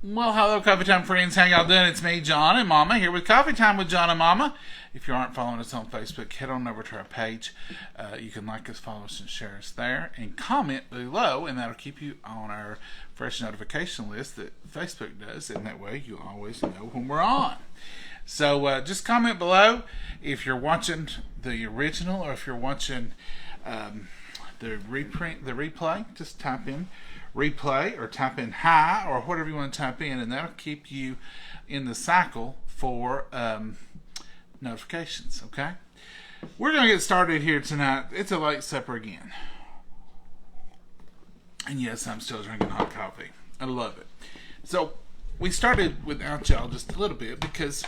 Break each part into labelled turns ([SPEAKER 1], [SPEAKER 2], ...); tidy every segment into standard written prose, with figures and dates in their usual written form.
[SPEAKER 1] Well, hello, Coffee Time friends. How y'all doing? It's me, John and Momma, here with Coffee Time with John and Momma. If you aren't following us on Facebook, head on over to our page. You can like us, follow us, and share us there. And comment below, and that'll keep you on our fresh notification list that Facebook does. And that way you'll always know when we're on. So just comment below if you're watching the original or if you're watching the replay. Just type in replay or type in hi or whatever you want to type in, and that'll keep you in the cycle for notifications. Okay, we're gonna get started here tonight. It's a late supper again, and yes, I'm still drinking hot coffee. I love it. So we started without y'all just a little bit because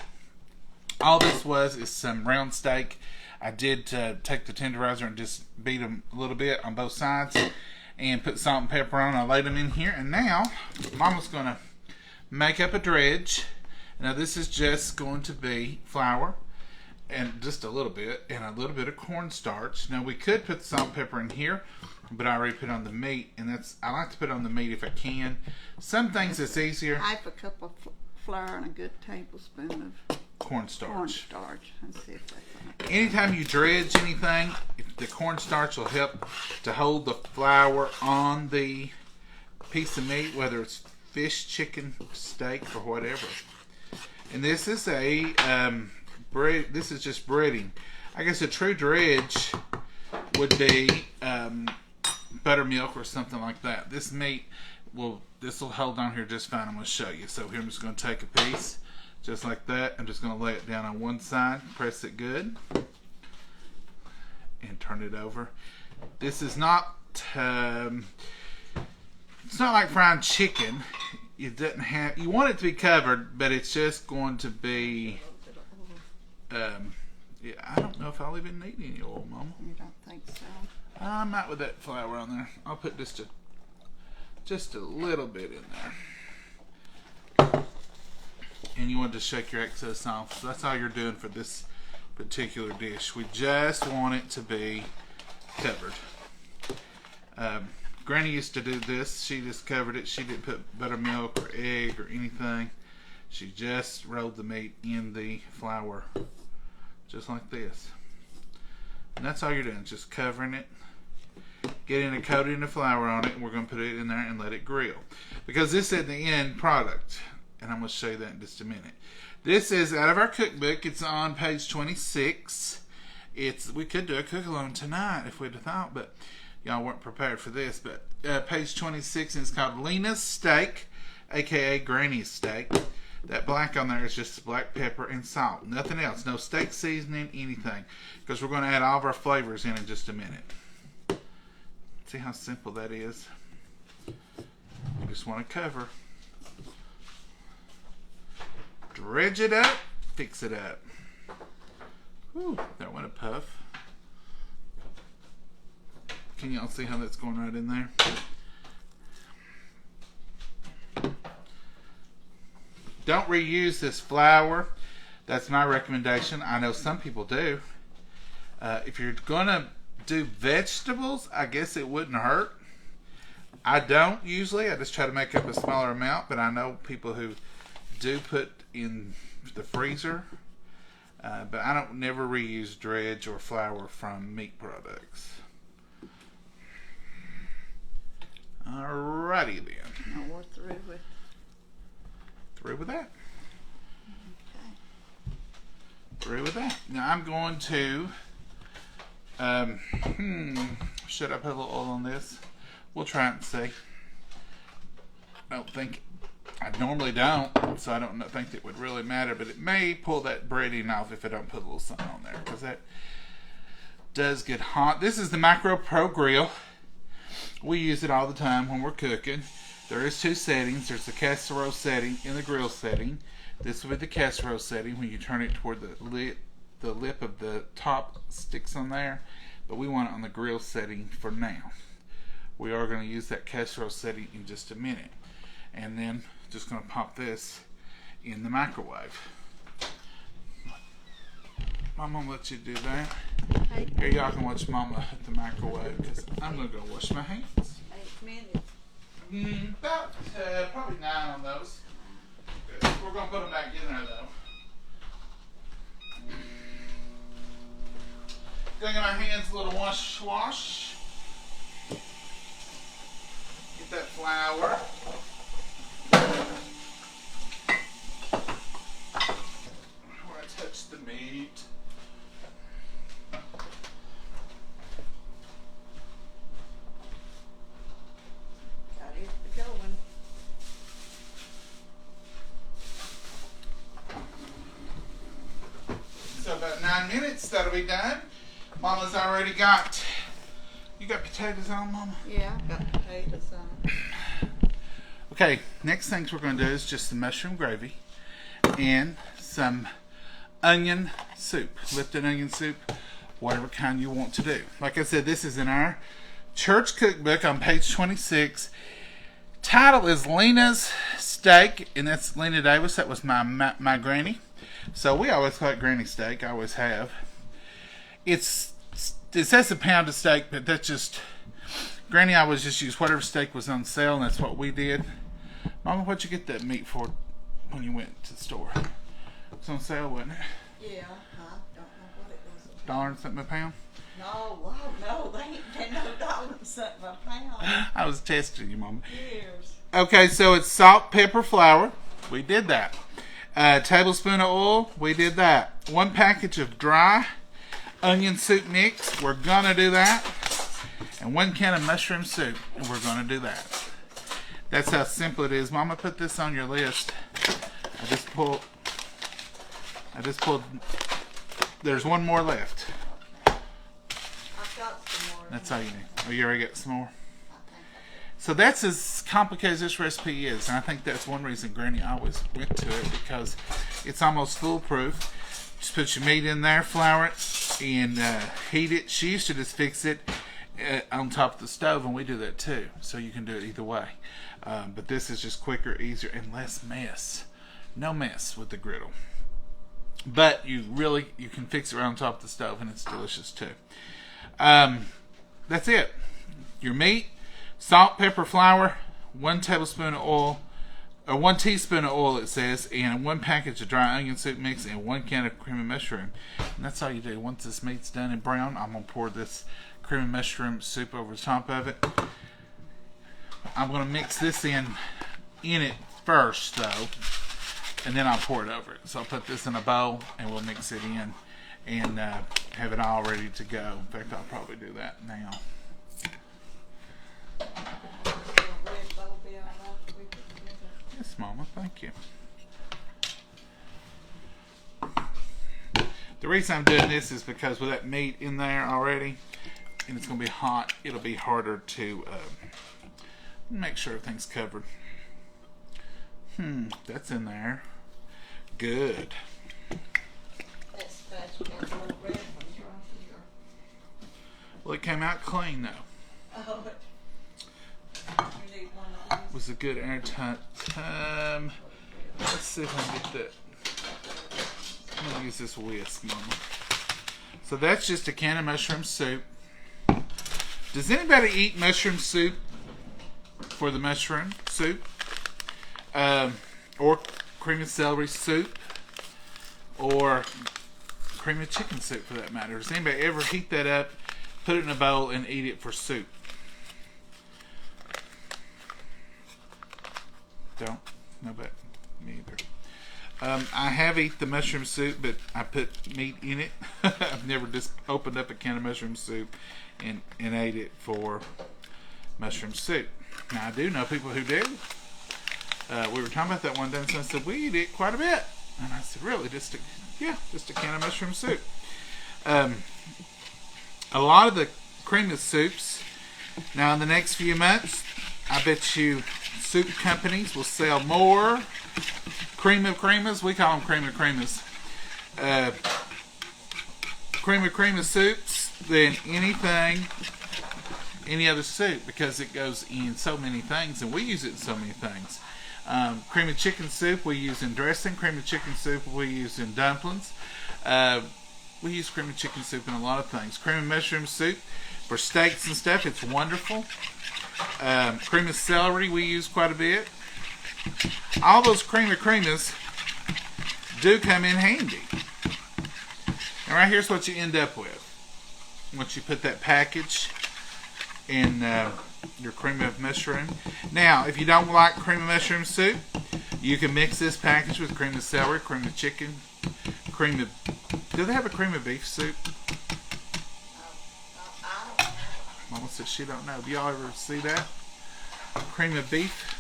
[SPEAKER 1] all this is some round steak. I did take the tenderizer and just beat them a little bit on both sides and put salt and pepper on. I laid them in here, and now Mama's going to make up a dredge. Now this is just going to be flour and just a little bit and a little bit of cornstarch. Now we could put the salt and pepper in here, but I already put on the meat, and I like to put on the meat if I can. Some things it's easier.
[SPEAKER 2] Half a cup of flour and a good tablespoon of
[SPEAKER 1] cornstarch.
[SPEAKER 2] And see if that's enough.
[SPEAKER 1] Anytime you dredge anything, the cornstarch will help to hold the flour on the piece of meat, whether it's fish, chicken, steak, or whatever. And this is a bread. This is just breading. I guess a true dredge would be buttermilk or something like that. This meat will hold on here just fine. I'm going to show you. So here I'm just going to take a piece. Just like that. I'm just going to lay it down on one side, press it good, and turn it over. This is not, it's not like frying chicken. You want it to be covered, but it's just going to be, yeah, I don't know if I'll even need any oil, Mama.
[SPEAKER 2] You don't think so?
[SPEAKER 1] I'm not with that flour on there. I'll put just a little bit in there. And you want to shake your excess off. So that's all you're doing for this particular dish. We just want it to be covered. Granny used to do this. She just covered it. She didn't put buttermilk or egg or anything. She just rolled the meat in the flour, just like this. And that's all you're doing, just covering it, getting a coating of flour on it, and we're going to put it in there and let it grill. Because this is the end product. And I'm going to show you that in just a minute. This is out of our cookbook. It's on page 26. We could do a cook along tonight if we'd have thought, but y'all weren't prepared for this. But page 26, and it's called Lena's Steak, aka Granny's Steak. That black on there is just black pepper and salt. Nothing else. No steak seasoning, anything. Because we're going to add all of our flavors in just a minute. See how simple that is? You just want to cover. Dredge it up, fix it up. Whew, that went a puff. Can y'all see how that's going right in there? Don't reuse this flour. That's my recommendation. I know some people do. If you're gonna do vegetables, I guess it wouldn't hurt. I don't usually. I just try to make up a smaller amount, but I know people who do put in the freezer, but I don't never reuse dredge or flour from meat products. Alrighty then.
[SPEAKER 2] No, we're through with
[SPEAKER 1] that.
[SPEAKER 2] Okay.
[SPEAKER 1] Through with that. Now I'm going to should I put a little oil on this? We'll try it and see. I normally don't, so I don't think it would really matter, but it may pull that breading off if I don't put a little something on there, because that does get hot. This is the Macro Pro Grill. We use it all the time when we're cooking. There is two settings. There's the casserole setting and the grill setting. This will be the casserole setting when you turn it toward the lip of the top sticks on there, but we want it on the grill setting for now. We are going to use that casserole setting in just a minute. And then just going to pop this in the microwave. I'm going to let you do that. Here, y'all can watch Mama at the microwave because I'm going to go wash my hands.
[SPEAKER 2] 8 minutes.
[SPEAKER 1] About probably 9 on those. we're going to put them back in there, though. Gonna get my hands a little wash. Get that flour. Where I touch the meat.
[SPEAKER 2] Got it going.
[SPEAKER 1] So about 9 minutes, that'll be done. Mama's already got, you got potatoes on, Mama?
[SPEAKER 2] Yeah, I've got potatoes on.
[SPEAKER 1] Okay, next things we're going to do is just some mushroom gravy and some onion soup, lifted onion soup, whatever kind you want to do. Like I said, this is in our church cookbook on page 26. Title is Lena's Steak, and that's Lena Davis. That was my granny. So we always call it granny steak. I always have. It says a pound of steak, but that's just, Granny always just used whatever steak was on sale, and that's what we did. Mama, what'd you get that meat for when you went to the store? It was on sale, wasn't it?
[SPEAKER 2] Yeah, I don't know what it was.
[SPEAKER 1] $1 and something a pound?
[SPEAKER 2] No, they ain't no $1 and something a pound.
[SPEAKER 1] I was testing you, Mama.
[SPEAKER 2] Years.
[SPEAKER 1] Okay, so it's salt, pepper, flour. We did that. A tablespoon of oil. We did that. 1 package of dry onion soup mix. We're going to do that. And 1 can of mushroom soup. And we're going to do that. That's how simple it is. Mama, put this on your list. I just pulled. There's 1 more left.
[SPEAKER 2] I've got some more.
[SPEAKER 1] That's all you need. Oh, you already got some more? So that's as complicated as this recipe is. And I think that's one reason Granny always went to it, because it's almost foolproof. Just put your meat in there, flour it, and heat it. She used to just fix it on top of the stove, and we do that too. So you can do it either way. But this is just quicker, easier, and less mess. No mess with the griddle. But you can fix it right on top of the stove, and it's delicious too. That's it. Your meat, salt, pepper, flour, 1 tablespoon of oil, or 1 teaspoon of oil, it says, and 1 package of dry onion soup mix, and 1 can of cream and mushroom. And that's all you do. Once this meat's done and brown, I'm going to pour this cream and mushroom soup over the top of it. I'm going to mix this in it first, though, and then I'll pour it over it. So I'll put this in a bowl, and we'll mix it in and have it all ready to go. In fact, I'll probably do that now. Yes, Mama, thank you. The reason I'm doing this is because with that meat in there already, and it's going to be hot, it'll be harder to make sure everything's covered. That's in there. Good. Well, it came out clean, though.
[SPEAKER 2] Oh, you need one of these.
[SPEAKER 1] It was a good airtight time. Let's see if I can get that. I'm going to use this whisk, Mama. So that's just a can of mushroom soup. Does anybody eat mushroom soup for the mushroom soup? Or cream of celery soup? Or cream of chicken soup, for that matter? Does anybody ever heat that up, put it in a bowl, and eat it for soup? Don't? No, but me either. I have eaten the mushroom soup, but I put meat in it. I've never just opened up a can of mushroom soup and ate it for mushroom soup. Now, I do know people who do. We were talking about that one day, and someone said, we eat it quite a bit. And I said, really? Just a can of mushroom soup. A lot of the cream of soups, now in the next few months, I bet you soup companies will sell more cream of creamas. We call them cream of creamas. Cream of cream soups than any other soup, because it goes in so many things, and we use it in so many things. Cream of chicken soup we use in dressing. Cream of chicken soup we use in dumplings. We use cream of chicken soup in a lot of things. Cream of mushroom soup for steaks and stuff, it's wonderful. Cream of celery we use quite a bit. All those cream of creamas do come in handy. And right here's what you end up with. Once you put that package in your cream of mushroom. Now, if you don't like cream of mushroom soup, you can mix this package with cream of celery, cream of chicken, cream of... Do they have a cream of beef soup? Mama says she don't know. Do y'all ever see that? Cream of beef?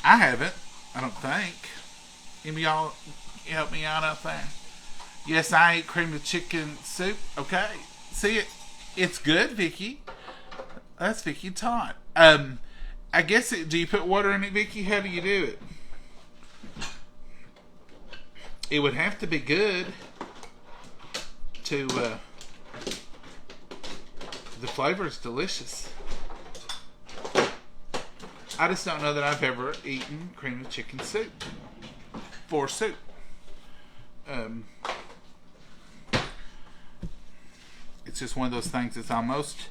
[SPEAKER 1] I haven't. I don't think. Any of y'all help me out there? Yes, I eat cream of chicken soup. Okay. See it? It's good, Vicky. That's Vicky taught. I guess do you put water in it, Vicky? How do you do it? It would have to be good to the flavor is delicious. I just don't know that I've ever eaten cream of chicken soup for soup. It's just one of those things that's almost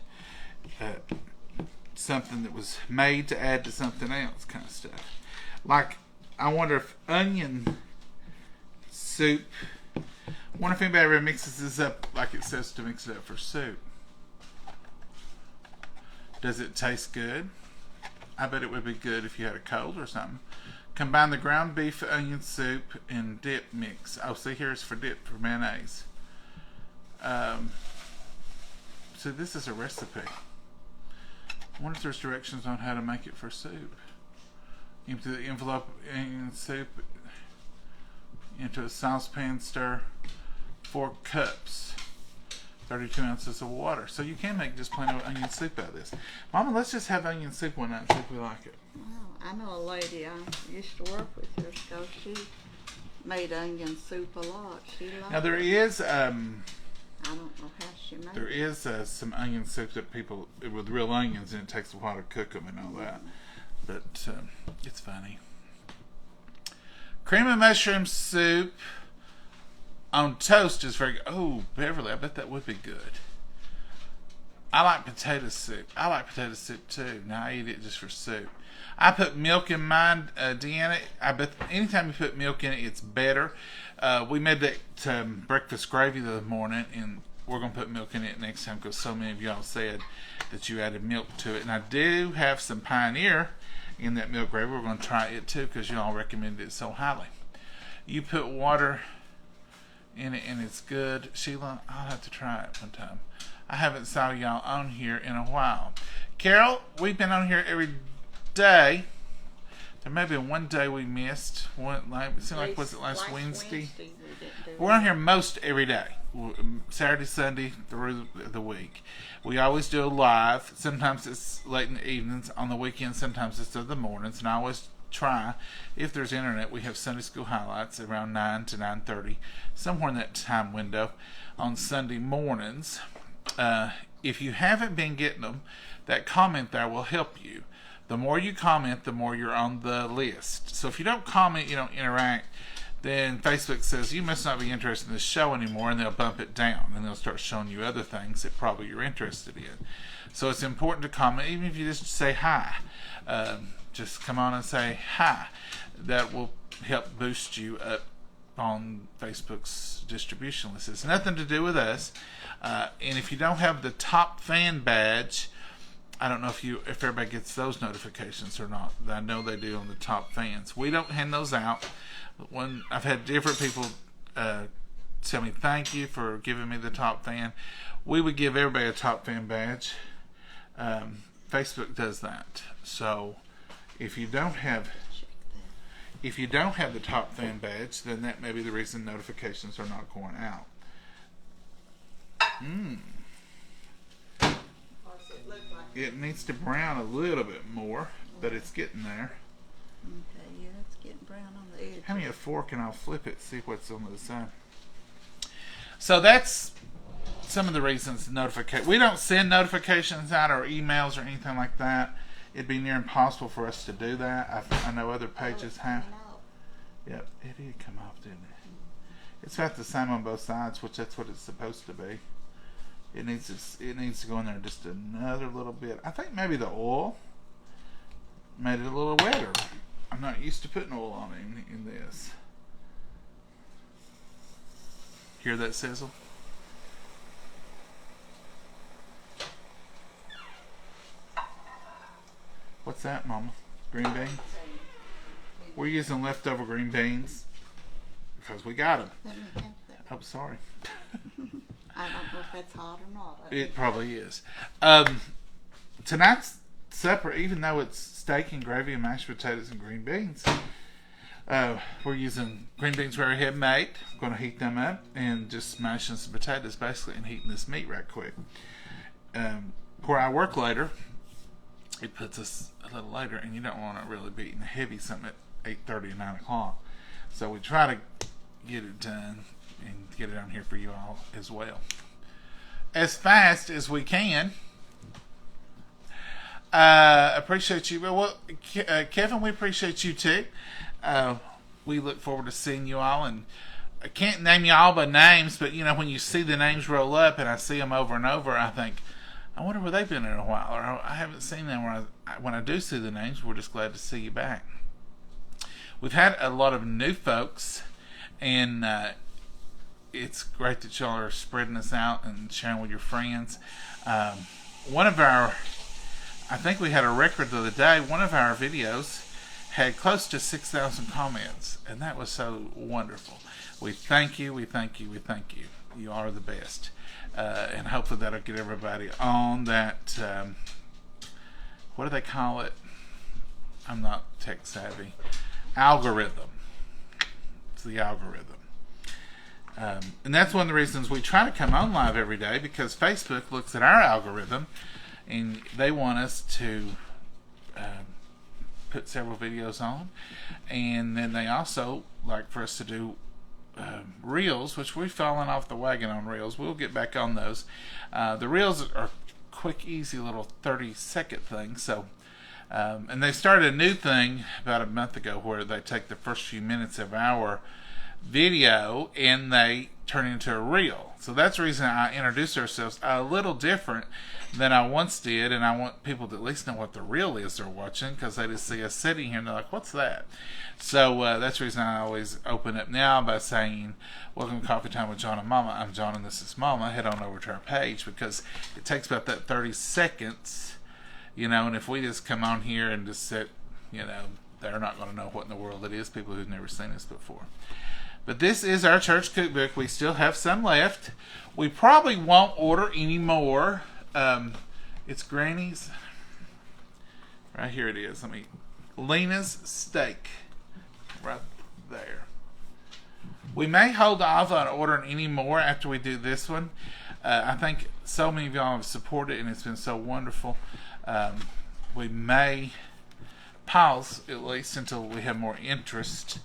[SPEAKER 1] something that was made to add to something else kind of stuff. Like, I wonder if onion soup, I wonder if anybody ever mixes this up like it says to mix it up for soup. Does it taste good? I bet it would be good if you had a cold or something. Combine the ground beef, onion soup, and dip mix. Oh, see, here's for dip for mayonnaise. So this is a recipe. I wonder if there's directions on how to make it for soup. Empty the envelope in soup into a saucepan, stir 4 cups, 32 ounces of water. So you can make just plain old onion soup out of this. Mama, let's just have onion soup one night and see if we like it.
[SPEAKER 2] Well, I know a lady I used to work with years ago. She made onion soup a lot. She loved
[SPEAKER 1] Now there
[SPEAKER 2] it.
[SPEAKER 1] is
[SPEAKER 2] I don't know how she made
[SPEAKER 1] there
[SPEAKER 2] it.
[SPEAKER 1] is some onion soup that people with real onions, and it takes a while to cook them and all that. But it's funny. Cream of mushroom soup on toast is very good. Oh, Beverly, I bet that would be good. I like potato soup. I like potato soup too. Now I eat it just for soup. I put milk in mine, Deanna. I bet anytime you put milk in it, it's better. We made that breakfast gravy the other morning, and we're going to put milk in it next time because so many of y'all said that you added milk to it. And I do have some Pioneer in that milk gravy. We're going to try it too because y'all recommended it so highly. You put water in it and it's good. Sheila, I'll have to try it one time. I haven't saw y'all on here in a while. Carol, we've been on here every day. There may be one day we missed. It seemed like, was it last Wednesday? We're on here most every day. Saturday, Sunday, through the week. We always do a live. Sometimes it's late in the evenings. On the weekends, sometimes it's in the mornings. And I always try, if there's internet, we have Sunday school highlights around 9 to 9:30, somewhere in that time window on Sunday mornings. If you haven't been getting them, that comment there will help you. The more you comment, the more you're on the list. So if you don't comment, you don't interact, then Facebook says you must not be interested in this show anymore, and they'll bump it down, and they'll start showing you other things that probably you're interested in. So it's important to comment, even if you just say hi. Just come on and say hi. That will help boost you up on Facebook's distribution list. It's nothing to do with us. And if you don't have the top fan badge, I don't know if everybody gets those notifications or not. I know they do on the top fans. We don't hand those out. When I've had different people tell me thank you for giving me the top fan. We would give everybody a top fan badge. Facebook does that. So if you don't have the top fan badge, then that may be the reason notifications are not going out. It needs to brown a little bit more, but it's getting there.
[SPEAKER 2] Okay, yeah, it's getting brown on the edge.
[SPEAKER 1] Hand me a fork and I'll flip it, see what's on the other side. So that's some of the reasons we don't send notifications out or emails or anything like that. It'd be near impossible for us to do that. I know other pages have. Yep, it did come off, didn't it? It's about the same on both sides, which that's what it's supposed to be. It needs to go in there just another little bit. I think maybe the oil made it a little wetter. I'm not used to putting oil on it in this. Hear that sizzle? What's that, Mama? Green beans? We're using leftover green beans because we got them.
[SPEAKER 2] Let me have that.
[SPEAKER 1] I'm sorry.
[SPEAKER 2] I don't know if that's hot or not.
[SPEAKER 1] It probably is. Tonight's supper, even though it's steak and gravy and mashed potatoes and green beans, we're using green beans we already have made. I'm going to heat them up and just smashing some potatoes basically and heating this meat right quick. Where I work later, it puts us a little later, and you don't want to really be eating heavy something at 8:30 and 9 o'clock. So we try to get it done and get it on here for you all as well, as fast as we can. Appreciate you. Well, Kevin, we appreciate you too. We look forward to seeing you all, and I can't name you all by names, but you know, when you see the names roll up and I see them over and over, I think, I wonder where they've been in a while, or I haven't seen them. When I do see the names, we're just glad to see you back. We've had a lot of new folks, and it's great that y'all are spreading this out and sharing with your friends. One of our, I think we had a record the other day, one of our videos had close to 6,000 comments, and that was so wonderful. We thank you, we thank you, we thank you. You are the best. And hopefully that'll get everybody on that, what do they call it? I'm not tech savvy. Algorithm. It's the algorithm. And that's one of the reasons we try to come on live every day, because Facebook looks at our algorithm and they want us to put several videos on. And then they also like for us to do reels, which we've fallen off the wagon on reels. We'll get back on those. The reels are quick, easy little 30-second things. So, and they started a new thing about a month ago where they take the first few minutes of our video and they turn it into a reel. So that's the reason I introduce ourselves a little different than I once did, and I want people to at least know what the reel is they're watching, because they just see us sitting here and they're like, what's that? So that's the reason I always open up now by saying, welcome to Coffee Time with John and Momma. I'm John and this is Momma. Head on over to our page, because it takes about that 30 seconds, you know, and if we just come on here and just sit, you know, they're not going to know what in the world it is, people who've never seen us before. But this is our church cookbook. We still have some left. We probably won't order any more. It's Granny's. Right here it is. Lena's Steak. Right there. We may hold off on ordering any more after we do this one. I think so many of y'all have supported it, and it's been so wonderful. We may pause at least until we have more interest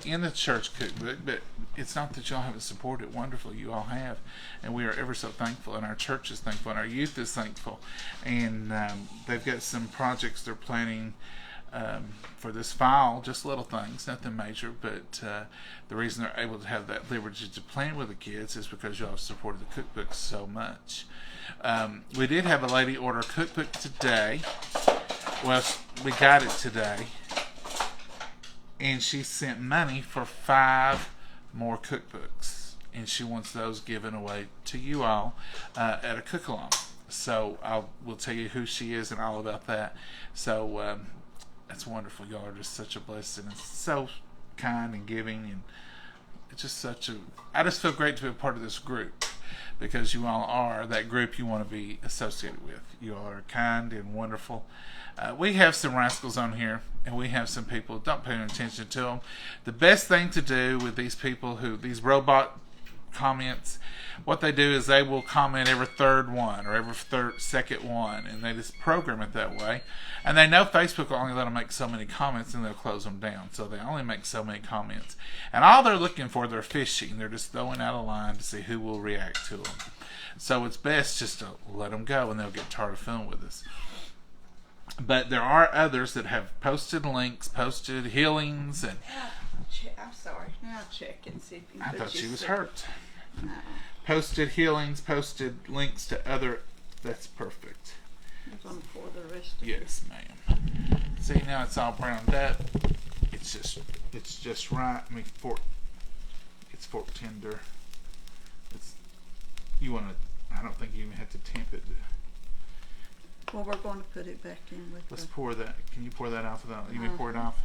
[SPEAKER 1] in the church cookbook, but it's not that y'all haven't supported it wonderfully. You all have, and we are ever so thankful, and our church is thankful, and our youth is thankful, and they've got some projects they're planning for this fall, just little things, nothing major, but the reason they're able to have that liberty to plan with the kids is because y'all have supported the cookbook so much. We did have a lady order a cookbook today. Well, we got it today, and she sent money for 5 more cookbooks, and she wants those given away to you all at a cook-along. So we'll tell you who she is and all about that. So that's wonderful. Y'all are just such a blessing. It's so kind and giving, and it's just I just feel great to be a part of this group, because you all are that group you want to be associated with. You all are kind and wonderful. We have some rascals on here, and we have some people, don't pay any attention to them. The best thing to do with these people these robot comments, what they do is they will comment every third one or every second one, and they just program it that way. And they know Facebook will only let them make so many comments, and they'll close them down. So they only make so many comments. And all they're looking for, they're fishing. They're just throwing out a line to see who will react to them. So it's best just to let them go, and they'll get tired of filming with us. But there are others that have posted links, posted healings, and
[SPEAKER 2] I'm sorry. Now check and see if you can.
[SPEAKER 1] I
[SPEAKER 2] put
[SPEAKER 1] thought
[SPEAKER 2] you
[SPEAKER 1] she was
[SPEAKER 2] sick.
[SPEAKER 1] hurt.
[SPEAKER 2] No.
[SPEAKER 1] Posted healings, posted links to other. That's perfect.
[SPEAKER 2] I'm going to pour the rest of
[SPEAKER 1] Yes, ma'am. See, now it's all browned up. It's just right. I mean, it's fork tender. I don't think you even have to temp it.
[SPEAKER 2] Well, we're going to put it back in with
[SPEAKER 1] Let's pour that. Can you pour that off without? You may pour it off.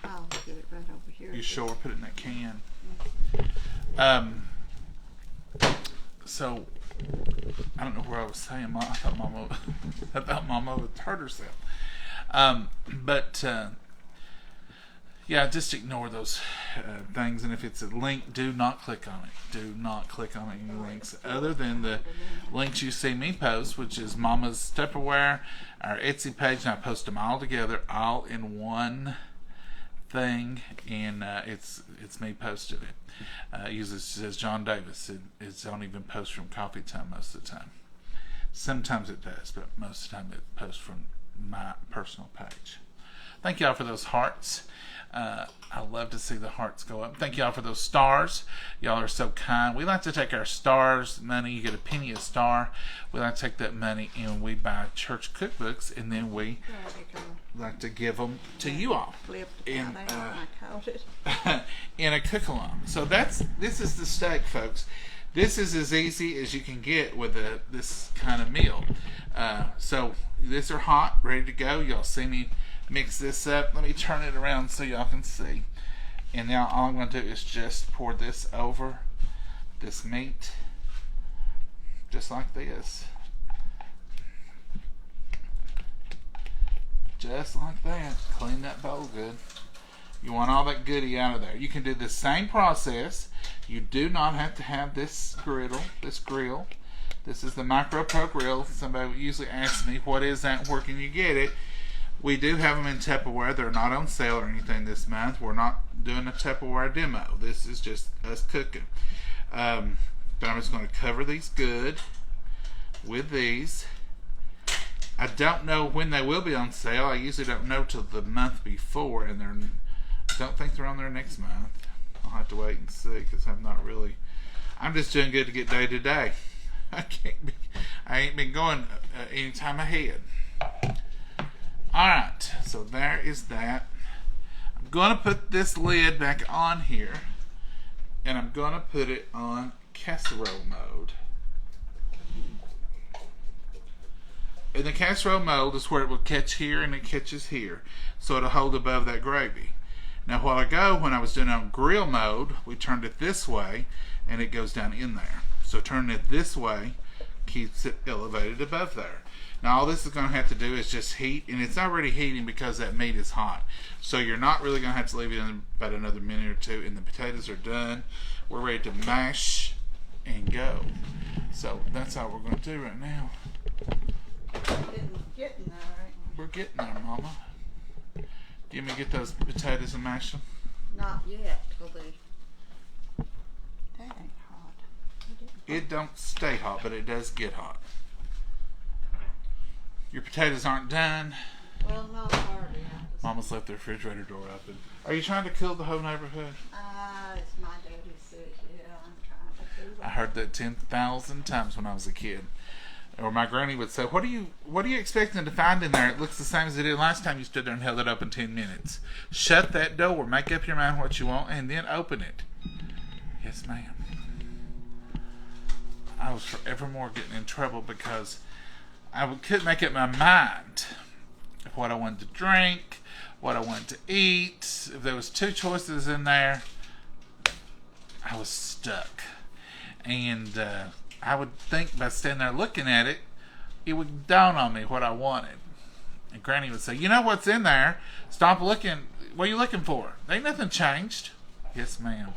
[SPEAKER 2] I'll get it right over here.
[SPEAKER 1] You sure? Put it in that can. So I don't know where I was saying. I thought Mama would hurt herself. Yeah, just ignore those things. And if it's a link, do not click on it. Do not click on any links other than the links you see me post, which is Mama's Tupperware, our Etsy page, and I post them all together, all in one thing, and it's me posted it. Usually it says John Davis. It don't even post from Coffee Time most of the time. Sometimes it does, but most of the time it posts from my personal page. Thank y'all for those hearts. I love to see the hearts go up. Thank y'all for those stars. Y'all are so kind. We like to take our stars money. You get a penny a star. We like to take that money and we buy church cookbooks, and then we like to give them to you all in a cook along. So this is the steak, folks. This is as easy as you can get with this kind of meal. So these are hot, ready to go. Y'all see me mix this up. Let me turn it around so y'all can see. And now all I'm going to do is just pour this over this meat, just like this. Just like that. Clean that bowl good. You want all that goodie out of there. You can do the same process. You do not have to have this grill. This is the Micro Pro Grill. Somebody usually asks me, what is that? Where can you get it? We do have them in Tupperware. They're not on sale or anything this month. We're not doing a Tupperware demo. This is just us cooking. But I'm just going to cover these good with these. I don't know when they will be on sale. I usually don't know till the month before, and I don't think they're on there next month. I'll have to wait and see because I'm just doing good to get day to day. I ain't been going any time ahead. Alright, so there is that. I'm going to put this lid back on here, and I'm going to put it on casserole mode. In the casserole mode is where it will catch here and it catches here, so it'll hold above that gravy. Now, a while ago, when I was doing it on grill mode, we turned it this way, and it goes down in there. So turning it this way keeps it elevated above there. Now all this is going to have to do is just heat, and it's already heating because that meat is hot. So you're not really going to have to leave it in about another minute or two, and the potatoes are done. We're ready to mash and go. So that's all we're going to do right now.
[SPEAKER 2] Getting there, right?
[SPEAKER 1] We're getting there, Mama. Do you want me to get those potatoes and mash them?
[SPEAKER 2] Not yet, till that ain't hot.
[SPEAKER 1] It don't stay hot, but it does get hot. Your potatoes aren't done.
[SPEAKER 2] Well, not hardly.
[SPEAKER 1] Mama's left the refrigerator door open. Are you trying to kill the whole neighborhood?
[SPEAKER 2] It's my daddy's sick. Yeah, I'm trying to kill them.
[SPEAKER 1] I heard that 10,000 times when I was a kid. Or my granny would say, what are you expecting to find in there? It looks the same as it did last time you stood there and held it open 10 minutes. Shut that door. Make up your mind what you want and then open it. Yes, ma'am. I was forevermore getting in trouble because I couldn't make up my mind of what I wanted to drink, what I wanted to eat. If there was two choices in there, I was stuck. And I would think by standing there looking at it, it would dawn on me what I wanted. And Granny would say, you know what's in there? Stop looking. What are you looking for? Ain't nothing changed. Yes, ma'am.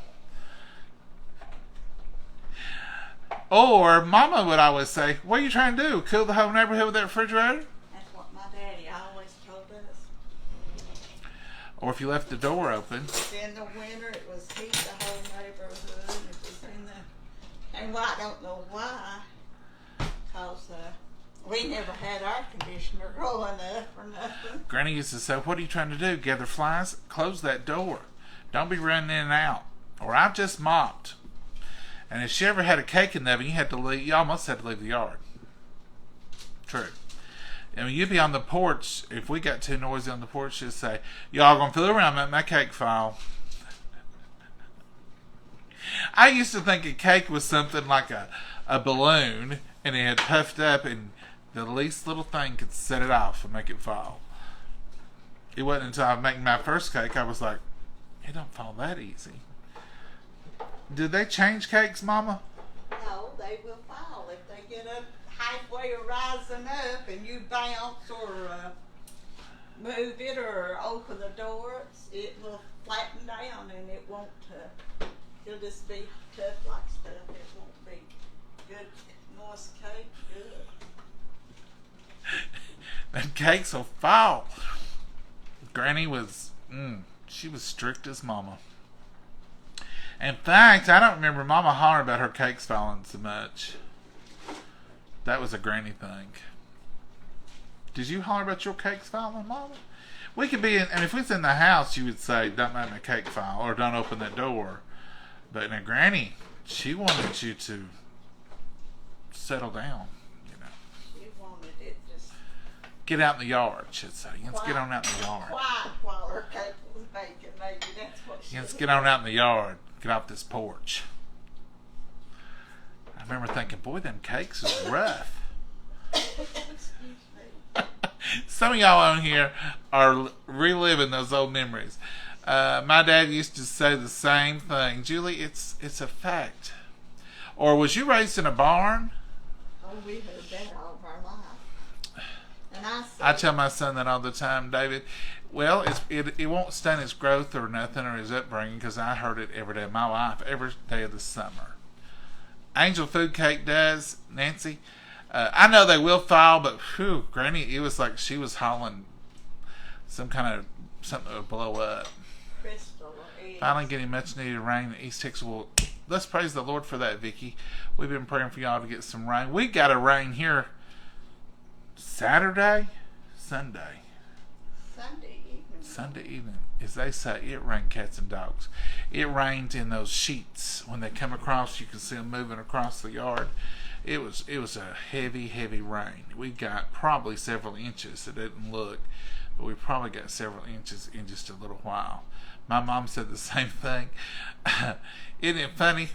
[SPEAKER 1] Or Mama would always say, what are you trying to do? Kill the whole neighborhood with that refrigerator?
[SPEAKER 2] That's what my daddy always told us.
[SPEAKER 1] Or if you left the door open.
[SPEAKER 2] In the winter, it was heat the whole neighborhood. It was in the, and I don't know why, because we never had air conditioner growing up or nothing.
[SPEAKER 1] Granny used to say, what are you trying to do? Gather flies? Close that door. Don't be running in and out. Or I've just mopped. And if she ever had a cake in the oven, you almost had to leave the yard. True. I mean, you'd be on the porch. If we got too noisy on the porch, she'd say, "Y'all gonna fool around, make my cake fall." I used to think a cake was something like a balloon, and it had puffed up, and the least little thing could set it off and make it fall. It wasn't until I was making my first cake I was like, it don't fall that easy. Did they change cakes, Mama?
[SPEAKER 2] No, they will fall if they get up halfway or rising up, and you bounce or move it or open the door. It will flatten down, and it won't. It'll just be tough like stuff. It won't be good, nice cake. Good.
[SPEAKER 1] Them cakes will fall. Granny was, she was strict as Mama. In fact, I don't remember Mama hollering about her cakes falling so much. That was a Granny thing. Did you holler about your cakes falling, Mama? We could be in, and if we was in the house, you would say, "Don't make my cake fall," or "Don't open that door." But now Granny, she wanted you to settle down, you know.
[SPEAKER 2] She wanted it just
[SPEAKER 1] get out in the yard, she'd say. Let's get on out in the yard.
[SPEAKER 2] quiet while her cake was baking. Maybe that's what she
[SPEAKER 1] Let's get on out in the yard. Get off this porch. I remember thinking, boy, them cakes is rough.
[SPEAKER 2] Excuse me.
[SPEAKER 1] Some of y'all on here are reliving those old memories. My dad used to say the same thing. Julie, it's a fact. Or was you raised in a barn?
[SPEAKER 2] Oh, we heard that all of our life. And
[SPEAKER 1] I tell my son that all the time, David. Well, it won't stand his growth or nothing or his upbringing, because I heard it every day of my life, every day of the summer. Angel food cake does, Nancy. I know they will fall, but whew, Granny, it was like she was hauling some kind of something that would blow up.
[SPEAKER 2] Crystal.
[SPEAKER 1] Finally getting much needed rain in East Texas. Well, let's praise the Lord for that, Vicky. We've been praying for y'all to get some rain. We got a rain here Sunday evening. As they say, it rained cats and dogs. It rained in those sheets. When they come across, you can see them moving across the yard. It was a heavy rain. We got probably several inches. It didn't look, but we probably got several inches in just a little while. My mom said the same thing. Isn't it funny?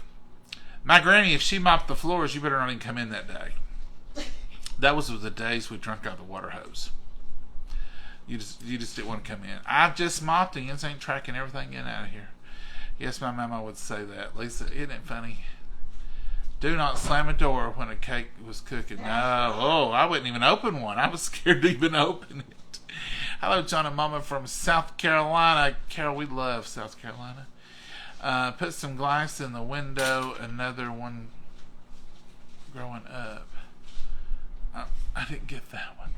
[SPEAKER 1] My granny, if she mopped the floors, you better not even come in that day. That was the days we drank out of the water hose. You just didn't want to come in. I've just mopped and you ain't tracking everything in out of here. Yes, my mama would say that. Lisa, isn't it funny? Do not slam a door when a cake was cooking. No, I wouldn't even open one. I was scared to even open it. Hello, John and Momma from South Carolina. Carol, we love South Carolina. Put some glass in the window. Another one growing up. I didn't get that one.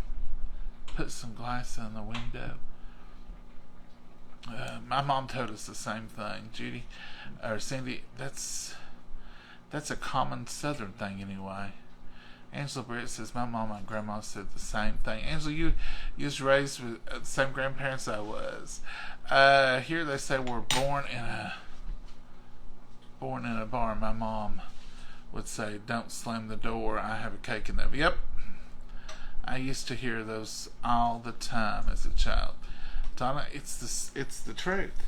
[SPEAKER 1] Put some glass in the window. My mom told us the same thing. Judy or Cindy, that's a common Southern thing anyway. Angela Britt says my mom and grandma said the same thing. Angela, you was raised with the same grandparents I was. Here they say we're born in a barn. My mom would say, "Don't slam the door. I have a cake in there." Yep. I used to hear those all the time as a child. Donna, it's the truth.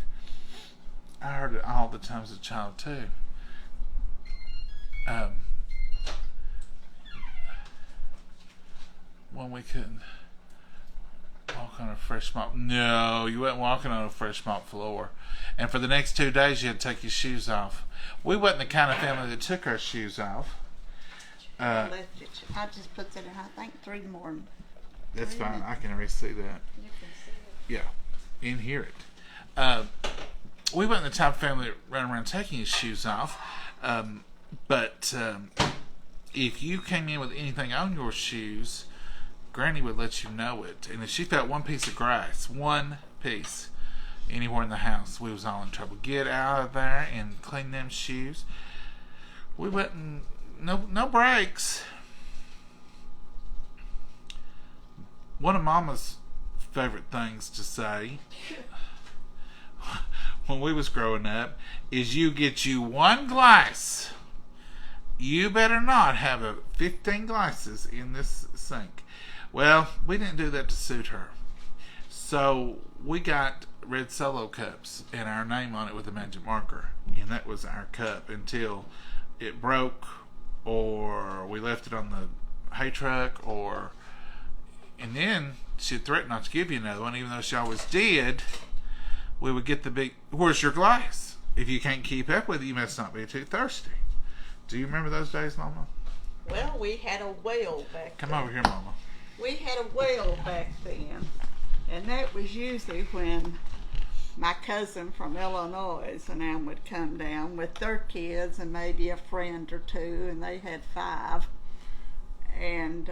[SPEAKER 1] I heard it all the time as a child too. When we couldn't walk on a fresh mop. No, you weren't walking on a fresh mop floor. And for the next 2 days, you had to take your shoes off. We wasn't the kind of family that took our shoes off.
[SPEAKER 2] I just put that in, I think 3 more.
[SPEAKER 1] That's fine. I can already see that.
[SPEAKER 2] You can see it.
[SPEAKER 1] Yeah, you can hear it. We weren't the type of family that ran around taking his shoes off. But if you came in with anything on your shoes, Granny would let you know it. And if she felt one piece of grass, anywhere in the house, we was all in trouble. Get out of there and clean them shoes. We wouldn't. No breaks. One of Mama's favorite things to say when we was growing up is, you get you one glass. You better not have 15 glasses in this sink. Well, we didn't do that to suit her. So we got red Solo cups and our name on it with a magic marker. And that was our cup until it broke, or we left it on the hay truck, and then she'd threaten not to give you another one, even though she always did. We would get the big, where's your glass? If you can't keep up with it, you must not be too thirsty. Do you remember those days, Mama?
[SPEAKER 2] Well, we had a well back
[SPEAKER 1] Come
[SPEAKER 2] then.
[SPEAKER 1] over here, Mama.
[SPEAKER 2] We had a well back then. And that was usually when my cousin from Illinois and them would come down with their kids and maybe a friend or two, and they had 5. And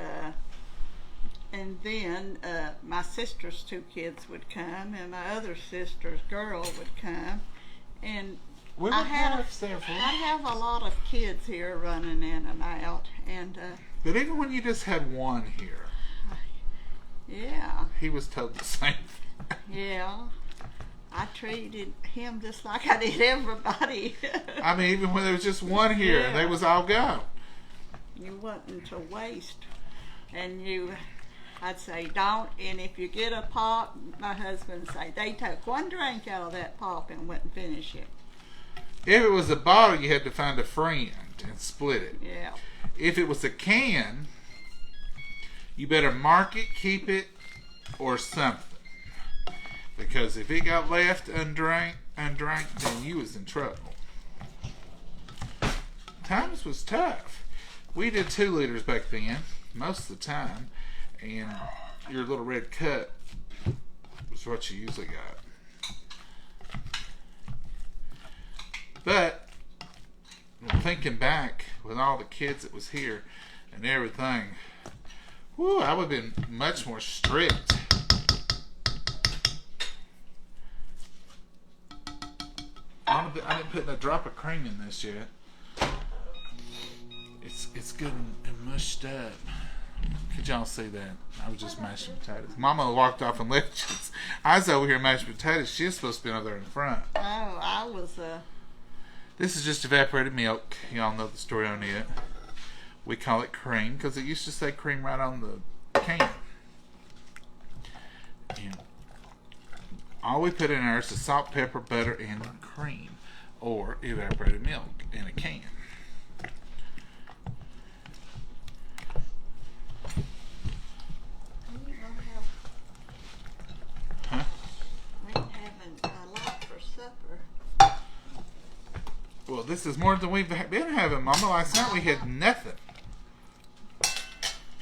[SPEAKER 2] then my sister's 2 kids would come, and my other sister's girl would come, and I'd have a lot of kids here running in and out, and
[SPEAKER 1] but even when you just had one here,
[SPEAKER 2] yeah,
[SPEAKER 1] he was told the same thing.
[SPEAKER 2] Yeah, I treated him just like I did everybody.
[SPEAKER 1] I mean, even when there was just one here, and they was all gone.
[SPEAKER 2] You wasn't to waste, and I'd say don't, and if you get a pop, my husband would say they took 1 drink out of that pop and wouldn't finish it.
[SPEAKER 1] If it was a bottle, you had to find a friend and split it.
[SPEAKER 2] Yeah.
[SPEAKER 1] If it was a can, you better mark it, keep it, or something. Because if it got left undrank, then you was in trouble. Times was tough. We did 2 liters back then, most of the time, and your little red cup was what you usually got. But thinking back with all the kids that was here and everything, whoo, I would have been much more strict. I didn't put a drop of cream in this yet. It's good and mushed up. Could y'all see that? I was just mashing potatoes. Mama walked off and left. I was over here mashing potatoes. She was supposed to be over there in front.
[SPEAKER 2] Oh, I was
[SPEAKER 1] This is just evaporated milk. Y'all know the story on it. We call it cream because it used to say cream right on the can. And all we put in there is the salt, pepper, butter, and cream, or evaporated milk in a can. Huh?
[SPEAKER 2] We ain't having a lot for supper.
[SPEAKER 1] Well, this is more than we've been having, Mama. Last night we had nothing.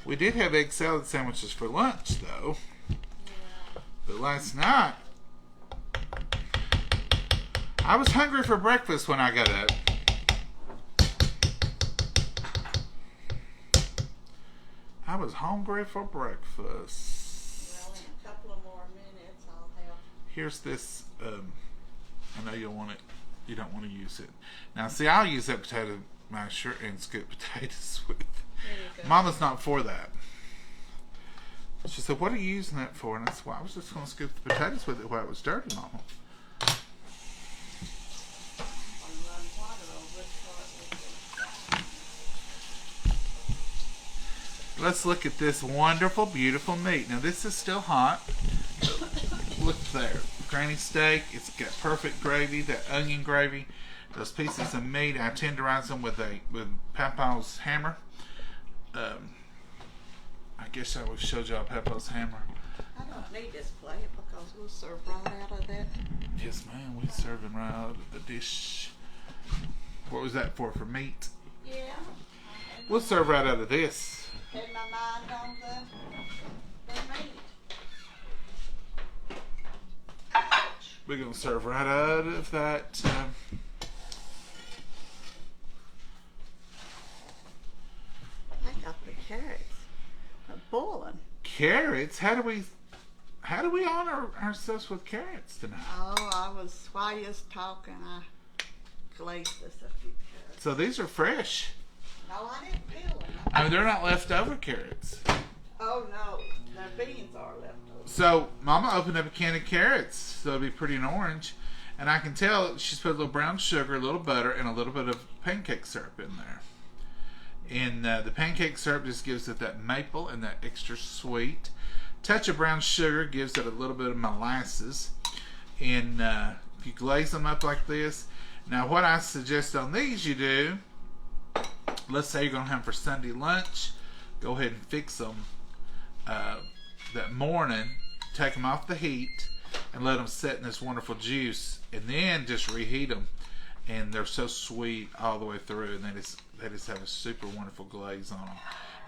[SPEAKER 1] We did have egg salad sandwiches for lunch, though.
[SPEAKER 2] Yeah.
[SPEAKER 1] But last night, I was hungry for breakfast when I got up. I was hungry for breakfast.
[SPEAKER 2] Well, in a couple of more minutes, I'll have.
[SPEAKER 1] Here's this. I know you'll want it. You don't want to use it. Now, see, I'll use that potato masher and scoop potatoes with. Mama's not for that. She said, "What are you using that for?" And I said, "Well, I was just going to scoop the potatoes with it while it was dirty, Mama." Let's look at this wonderful, beautiful meat. Now, this is still hot. Look there. Granny steak. It's got perfect gravy, that onion gravy. Those pieces of meat, I tenderize them with Papa's hammer. I guess I would show y'all Papa's hammer.
[SPEAKER 2] I don't need this plate because we'll serve right out of that.
[SPEAKER 1] Yes, ma'am. We're serving right out of the dish. What was that for? For meat?
[SPEAKER 2] Yeah.
[SPEAKER 1] We'll serve right out of this.
[SPEAKER 2] Had my mind on the meat.
[SPEAKER 1] We're going to serve right out of that.
[SPEAKER 2] I got the carrots. They're boiling.
[SPEAKER 1] Carrots? How do we honor ourselves with carrots tonight?
[SPEAKER 2] Oh, while you was talking, I glazed us a few carrots.
[SPEAKER 1] So these are fresh.
[SPEAKER 2] No, I didn't peel them.
[SPEAKER 1] I mean, they're not leftover carrots.
[SPEAKER 2] Oh, no. The beans are left over.
[SPEAKER 1] So Mama opened up a can of carrots, so it'll be pretty and orange. And I can tell she's put a little brown sugar, a little butter, and a little bit of pancake syrup in there. And the pancake syrup just gives it that maple and that extra sweet. Touch of brown sugar gives it a little bit of molasses. And if you glaze them up like this, now what I suggest on these you do, let's say you're going to have them for Sunday lunch, go ahead and fix them that morning, take them off the heat, and let them set in this wonderful juice, and then just reheat them. And they're so sweet all the way through, and they just have a super wonderful glaze on them.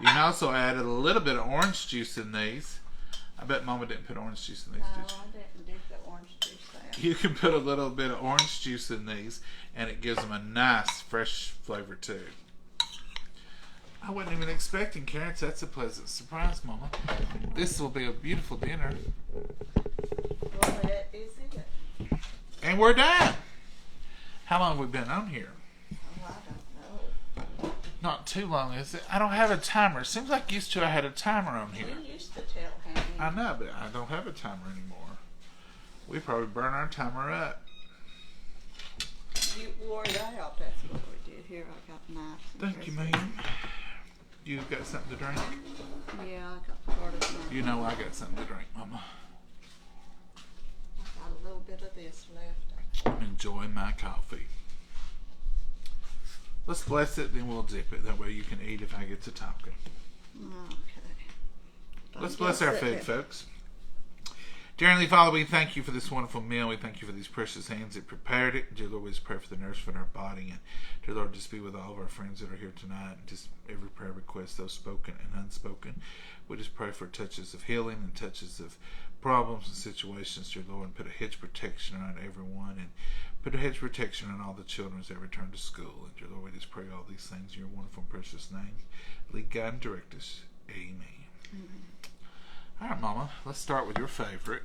[SPEAKER 1] You can also add a little bit of orange juice in these. I bet Mama didn't put orange juice in these, did you?
[SPEAKER 2] No, I didn't do the orange juice there.
[SPEAKER 1] You can put a little bit of orange juice in these, and it gives them a nice, fresh flavor too. I wasn't even expecting carrots. That's a pleasant surprise, Mama. This will be a beautiful dinner.
[SPEAKER 2] Well, that is it.
[SPEAKER 1] And we're done. How long have we been on here?
[SPEAKER 2] Oh, I don't know.
[SPEAKER 1] Not too long, is it? I don't have a timer. It seems like used to I had a timer on here.
[SPEAKER 2] You used to tell him.
[SPEAKER 1] I know, but I don't have a timer anymore. We probably burn our timer up.
[SPEAKER 2] You wore it out. That's what we did. Here, I got knives.
[SPEAKER 1] Thank you, ma'am. You got something to drink?
[SPEAKER 2] Yeah, I got part of mine.
[SPEAKER 1] You know I got something to drink, Mama.
[SPEAKER 2] I got a little bit of this left.
[SPEAKER 1] Enjoy my coffee. Let's bless it, then we'll dip it. That way you can eat if I get to talking.
[SPEAKER 2] Okay.
[SPEAKER 1] Let's bless our food, folks. Dear Heavenly Father, we thank you for this wonderful meal. We thank you for these precious hands that prepared it. Dear Lord, we just pray for the nourishment in our body. And dear Lord, just be with all of our friends that are here tonight. And just every prayer request, those spoken and unspoken. We just pray for touches of healing and touches of problems and situations, dear Lord, and put a hedge of protection around everyone. And put a hedge of protection on all the children as they return to school. And dear Lord, we just pray all these things in your wonderful and precious name. Lead, guide, and direct us. Amen. Mm-hmm. All right, Mama, let's start with your favorite,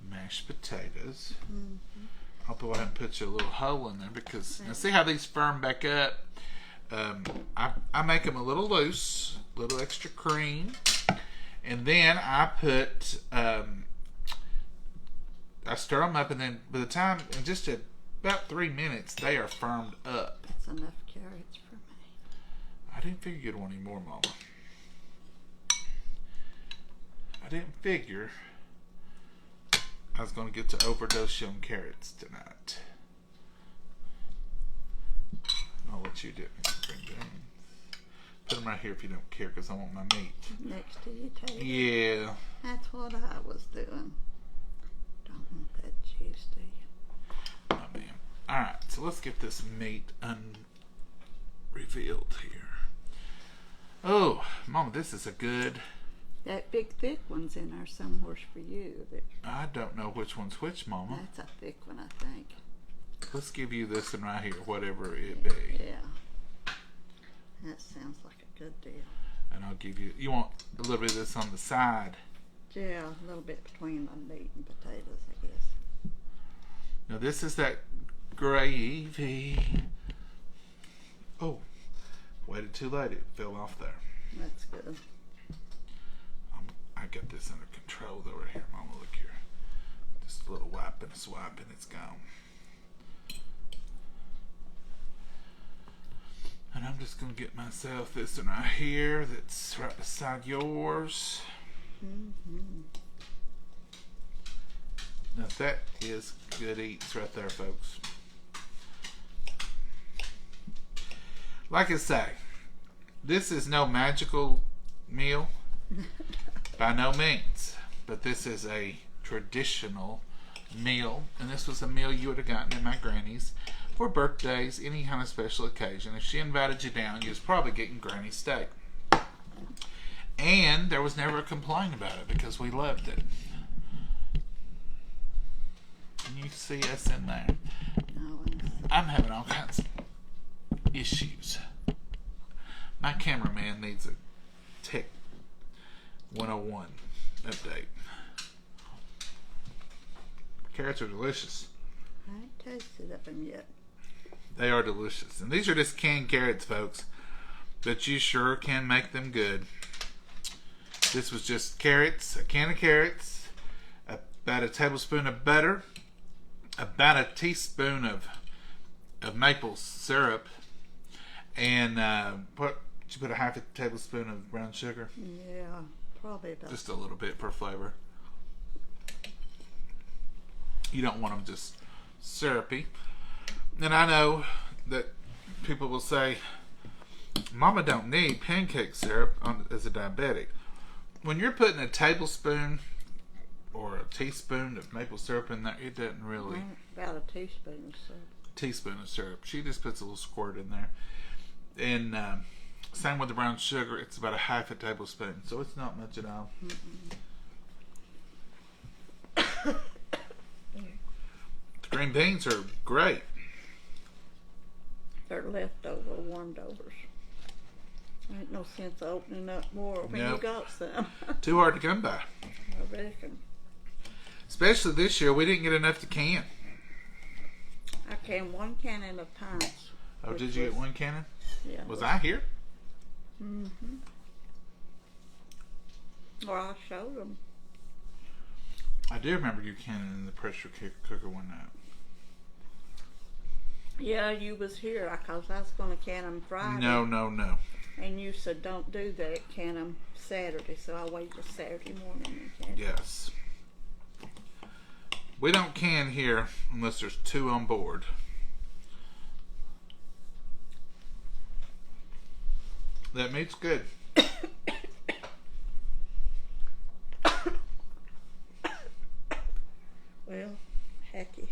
[SPEAKER 1] mashed potatoes. Mm-hmm. I'll go ahead and put you a little hole in there because, now see how these firm back up? I make them a little loose, a little extra cream, and then I put, I stir them up, and then by the time, in just about 3 minutes, they are firmed up.
[SPEAKER 2] That's enough carrots for me.
[SPEAKER 1] I didn't figure you'd want any more, Mama. I didn't figure I was going to get to overdose you on carrots tonight. I'll let you do it. Put them right here if you don't care, because I want my meat.
[SPEAKER 2] Next to your table?
[SPEAKER 1] Yeah.
[SPEAKER 2] That's what I was doing. Don't want that juice, do you?
[SPEAKER 1] Oh, man. Alright, so let's get this meat unrevealed here. Oh, Mama, this is a good...
[SPEAKER 2] That big thick one's in there somewhere for you.
[SPEAKER 1] I don't know which one's which, Mama.
[SPEAKER 2] That's a thick one, I think.
[SPEAKER 1] Let's give you this one right here, whatever it be.
[SPEAKER 2] Yeah. That sounds like a good deal.
[SPEAKER 1] And I'll give you... You want a little bit of this on the side?
[SPEAKER 2] Yeah, a little bit between my meat and potatoes, I guess.
[SPEAKER 1] Now this is that gravy. Oh, waited too late. It fell off there.
[SPEAKER 2] That's good.
[SPEAKER 1] I got this under control over here, Mama. Look here. Just a little wipe and a swipe and it's gone. And I'm just going to get myself this one right here that's right beside yours. Mm-hmm. Now that is good eats right there, folks. Like I say, this is no magical meal. By no means. But this is a traditional meal. And this was a meal you would have gotten at my granny's for birthdays, any kind of special occasion. If she invited you down, you was probably getting granny steak. And there was never a complaint about it because we loved it. Can you see us in there? I'm having all kinds of issues. My cameraman needs a tech 101 update. Carrots are delicious.
[SPEAKER 2] I ain't tasted of them yet.
[SPEAKER 1] They are delicious. And these are just canned carrots, folks. But you sure can make them good. This was just carrots, a can of carrots, about a tablespoon of butter, about a teaspoon of maple syrup, And you put a half a tablespoon of brown sugar.
[SPEAKER 2] Yeah, probably about.
[SPEAKER 1] Just a little bit for flavor. You don't want them just syrupy. And I know that people will say, Mama don't need pancake syrup as a diabetic. When you're putting a tablespoon or a teaspoon of maple syrup in there, it doesn't really.
[SPEAKER 2] About a teaspoon of syrup.
[SPEAKER 1] Teaspoon of syrup. She just puts a little squirt in there. And same with the brown sugar. It's about a half a tablespoon, so it's not much at all. The green beans are great.
[SPEAKER 2] They're leftover, warmed overs. Ain't no sense opening up more when you got some.
[SPEAKER 1] Too hard to come by.
[SPEAKER 2] I reckon.
[SPEAKER 1] Especially this year, we didn't get enough to can.
[SPEAKER 2] I canned 1 cannon of pints.
[SPEAKER 1] Oh, did you get 1 cannon?
[SPEAKER 2] Yeah.
[SPEAKER 1] Was I here?
[SPEAKER 2] Mm-hmm. Or I showed them.
[SPEAKER 1] I do remember you canning in the pressure cooker one night.
[SPEAKER 2] Yeah, you was here because I was going to can them Friday.
[SPEAKER 1] No.
[SPEAKER 2] And you said don't do that, can them Saturday. So I waited till Saturday morning and canned them.
[SPEAKER 1] Yes. We don't can here unless there's 2 on board. That meat's good.
[SPEAKER 2] Well, hacky.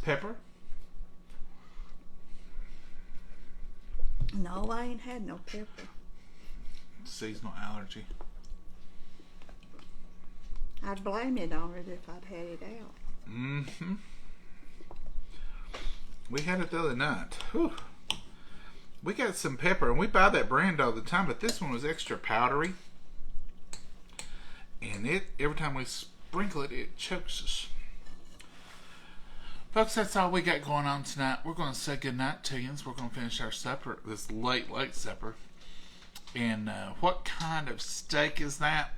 [SPEAKER 1] Pepper?
[SPEAKER 2] No, I ain't had no pepper.
[SPEAKER 1] Seasonal allergy.
[SPEAKER 2] I'd blame it on it if I'd had it out.
[SPEAKER 1] Mm-hmm. We had it the other night. Whew. We got some pepper, and we buy that brand all the time, but this one was extra powdery. And every time we sprinkle it, it chokes us. Folks, that's all we got going on tonight. We're going to say goodnight to you. We're going to finish our supper, this late supper. And what kind of steak is that?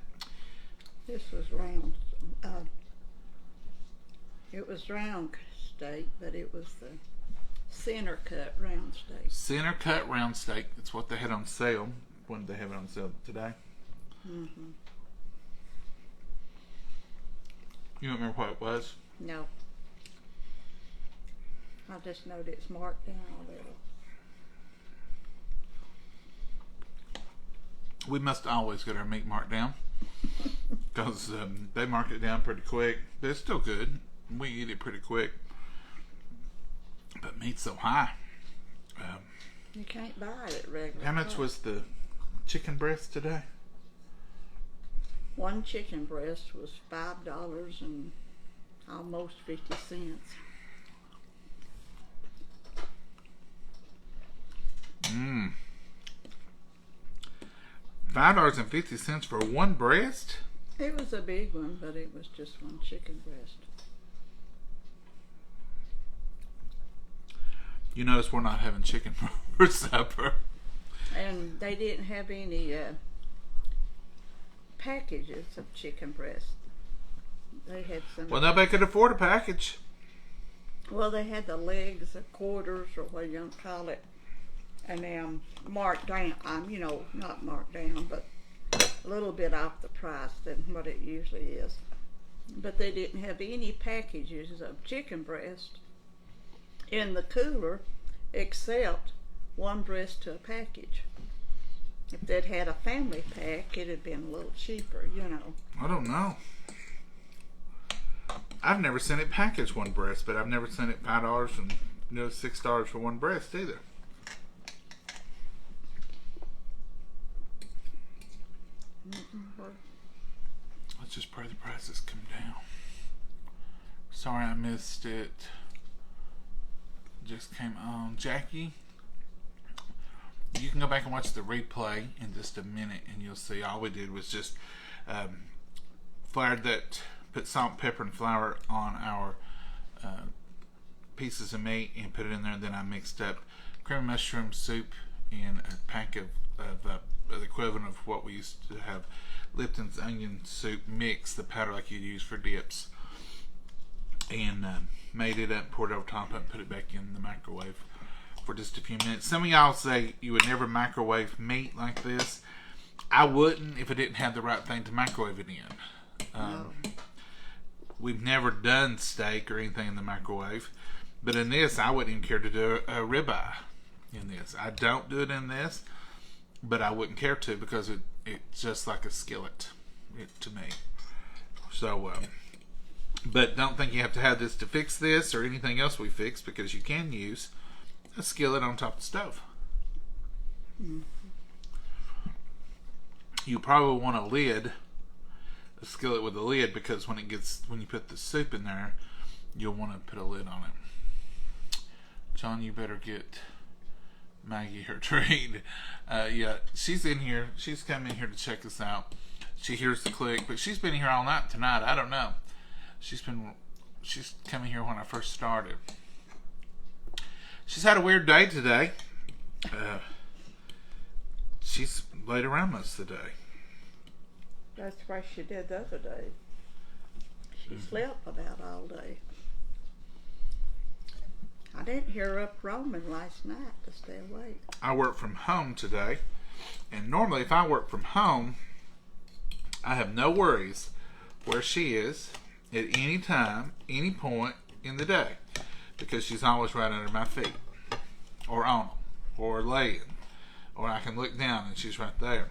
[SPEAKER 2] This was round. It was round steak, but it was the center cut round steak.
[SPEAKER 1] Center cut round steak. That's what they had on sale. When did they have it on sale today?
[SPEAKER 2] Mm-hmm.
[SPEAKER 1] You don't remember what it was?
[SPEAKER 2] No. I just know that it's marked down a little.
[SPEAKER 1] We must always get our meat marked down because they mark it down pretty quick. But it's still good. We eat it pretty quick. But meat's so high.
[SPEAKER 2] You can't buy it at regular
[SPEAKER 1] How much
[SPEAKER 2] price.
[SPEAKER 1] was the chicken breast today?
[SPEAKER 2] 1 chicken breast was $5 and almost 50 cents.
[SPEAKER 1] $5.50 for 1 breast?
[SPEAKER 2] It was a big one, but it was just 1 chicken breast.
[SPEAKER 1] You notice we're not having chicken for supper.
[SPEAKER 2] And they didn't have any packages of chicken breast. They had some.
[SPEAKER 1] Well, nobody could afford a package.
[SPEAKER 2] Well, they had the legs, the quarters, or what you want to call it, and marked down. Not marked down, but a little bit off the price than what it usually is. But they didn't have any packages of chicken breast in the cooler, except 1 breast to a package. If they'd had a family pack, it'd have been a little cheaper,
[SPEAKER 1] I don't know. I've never seen it packaged 1 breast, but I've never seen it $5 and $6 for 1 breast either. Let's just pray the prices come down. Sorry I missed it. Just came on. Jackie, you can go back and watch the replay in just a minute and you'll see all we did was just put salt, pepper, and flour on our pieces of meat and put it in there. And then I mixed up cream mushroom soup and a pack of the equivalent of what we used to have, Lipton's onion soup mix, the powder like you'd use for dips, and made it up, poured it over top and put it back in the microwave for just a few minutes. Some of y'all say you would never microwave meat like this. I wouldn't if I didn't have the right thing to microwave it in. We've never done steak or anything in the microwave. But in this, I wouldn't even care to do a ribeye in this. I don't do it in this, but I wouldn't care to because it's just like a skillet to me. So, but don't think you have to have this to fix this or anything else we fix, because you can use a skillet on top of the stove. Mm-hmm. You probably want a skillet with a lid, because when you put the soup in there, you'll want to put a lid on it. John, you better get Maggie her treat. Yeah, she's in here. She's come in here to check us out. She hears the click, but she's been here all night tonight. I don't know. She's coming here when I first started. She's had a weird day today. She's laid around most of the day.
[SPEAKER 2] That's why she did the other day. She slept about all day. I didn't hear her up roaming last night to stay awake.
[SPEAKER 1] I work from home today, and normally if I work from home, I have no worries where she is at any time, any point in the day, because she's always right under my feet, or on them, or laying, or I can look down and she's right there.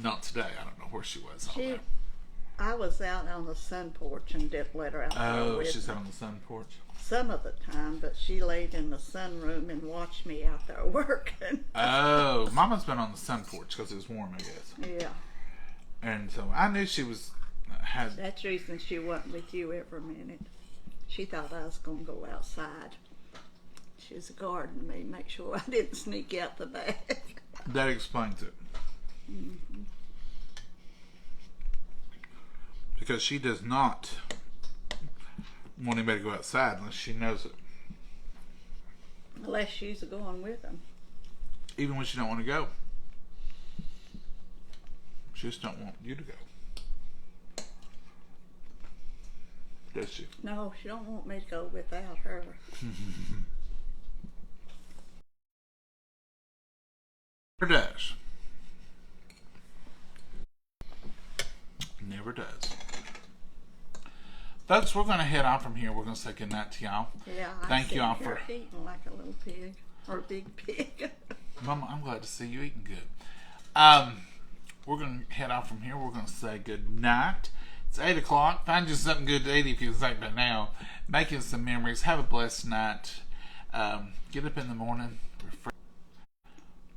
[SPEAKER 1] Not today. I don't know where she was.
[SPEAKER 2] I was out on the sun porch and didn't let her out.
[SPEAKER 1] Oh, she's out on the sun porch.
[SPEAKER 2] Some of the time, but she laid in the sunroom and watched me out there working.
[SPEAKER 1] Oh, Mama's been on the sun porch because it was warm, I guess.
[SPEAKER 2] Yeah. And
[SPEAKER 1] so I knew she was.
[SPEAKER 2] That's the reason she wasn't with you every minute. She thought I was going to go outside. She was guarding me, make sure I didn't sneak out the back.
[SPEAKER 1] That explains it.
[SPEAKER 2] Mm-hmm.
[SPEAKER 1] Because she does not want anybody to go outside unless she knows it.
[SPEAKER 2] Unless she's going with them.
[SPEAKER 1] Even when she don't want to go. She just don't want you to go. Does she?
[SPEAKER 2] No, she don't want me to go without her.
[SPEAKER 1] Never does. Never does. Folks, we're going to head off from here. We're going to say goodnight to y'all.
[SPEAKER 2] Yeah,
[SPEAKER 1] thank you all for
[SPEAKER 2] eating like a little pig or a big pig.
[SPEAKER 1] Mama, I'm glad to see you eating good. We're going to head off from here. We're going to say good night. It's 8 o'clock. Find you something good to eat if you can think by now. Making some memories. Have a blessed night. Get up in the morning.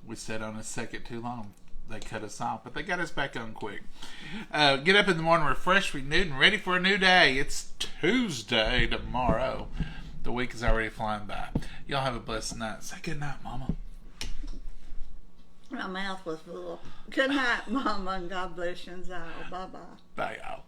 [SPEAKER 1] We sat on a second too long. They cut us off, but they got us back on quick. Get up in the morning refreshed, renewed, and ready for a new day. It's Tuesday tomorrow. The week is already flying by. Y'all have a blessed night. Say good night, Mama.
[SPEAKER 2] My mouth was full. Good night, Mama, and God bless you all. Bye-bye.
[SPEAKER 1] Bye, y'all.